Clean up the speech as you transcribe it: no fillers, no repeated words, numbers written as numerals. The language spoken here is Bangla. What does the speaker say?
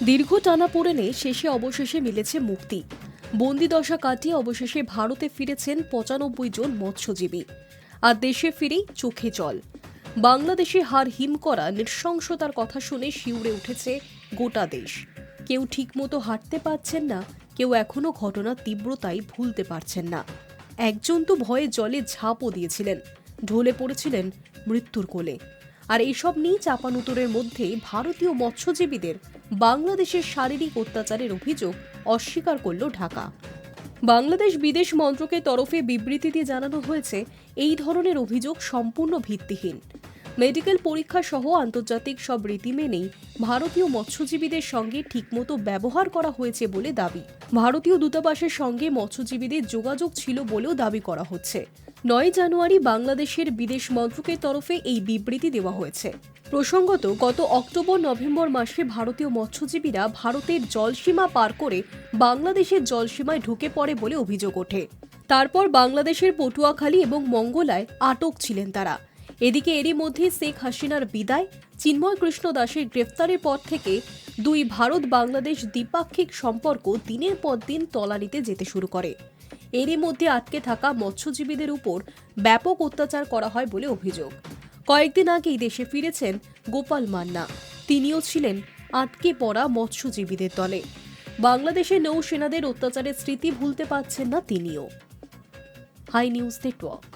দীর্ঘ টানাপোড়েনে শেষে অবশেষে মিলেছে মুক্তি। বন্দিদশা কাটিয়ে অবশেষে ভারতে ফিরেছেন ৯৫ জন মৎস্যজীবী। আর দেশে ফিরেই চোখে জল। বাংলাদেশে হার হিম করা নৃশংসতার কথা শুনে শিউরে উঠেছে গোটা দেশ। কেউ ঠিকমতো হাঁটতে পারছেন না, কেউ এখনো ঘটনার তীব্রতাই ভুলতে পারছেন না। একজন তো ভয়ে জলে ঝাঁপও দিয়েছিলেন, ঢলে পড়েছিলেন মৃত্যুর কোলে। আর এইসব নিয়ে চাপানুতোরের মধ্যে ভারতীয় মৎস্যজীবীদের বাংলাদেশের শারীরিক অত্যাচারের অভিযোগ অস্বীকার করল ঢাকা। বাংলাদেশ বিদেশ মন্ত্রকের তরফে বিবৃতিতে জানানো হয়েছে, এই ধরনের অভিযোগ সম্পূর্ণ ভিত্তিহীন। মেডিকেল পরীক্ষা সহ আন্তর্জাতিক সব রীতি মেনেই ভারতীয় মৎস্যজীবীদের সঙ্গে ঠিকমতো ব্যবহার করা হয়েছে বলে দাবি। ভারতীয় দূতাবাসের সঙ্গে মৎস্যজীবীদের যোগাযোগ ছিল বলেও দাবি করা হচ্ছে। ৯ জানুয়ারি বাংলাদেশের বিদেশ মন্ত্রকের তরফে এই বিবৃতি দেওয়া হয়েছে। প্রসঙ্গত, গত অক্টোবর-নভেম্বর মাসে ভারতীয় মৎস্যজীবীরা ভারতের জলসীমা পার করে বাংলাদেশের জলসীমায় ঢুকে পড়ে বলে অভিযোগ ওঠে। তারপর বাংলাদেশের পটুয়াখালী এবং মঙ্গলায় আটক ছিলেন তারা। এদিকে এরই মধ্যে শেখ হাসিনার বিদায়, চিন্ময় কৃষ্ণ দাসের গ্রেফতারের পর থেকে দুই ভারত বাংলাদেশ দ্বিপাক্ষিক সম্পর্ক দিনের পর দিন তলানিতে যেতে শুরু করে। এরই মধ্যে আটকে থাকা মৎস্যজীবীদের উপর ব্যাপক অত্যাচার করা হয় বলে অভিযোগ। কয়েকদিন আগেই দেশে ফিরেছেন গোপাল মান্না। তিনিও ছিলেন আটকে পড়া মৎস্যজীবীদের দলে। বাংলাদেশের নৌসেনাদের অত্যাচারের স্মৃতি ভুলতে পারছেন না তিনিও। High news network.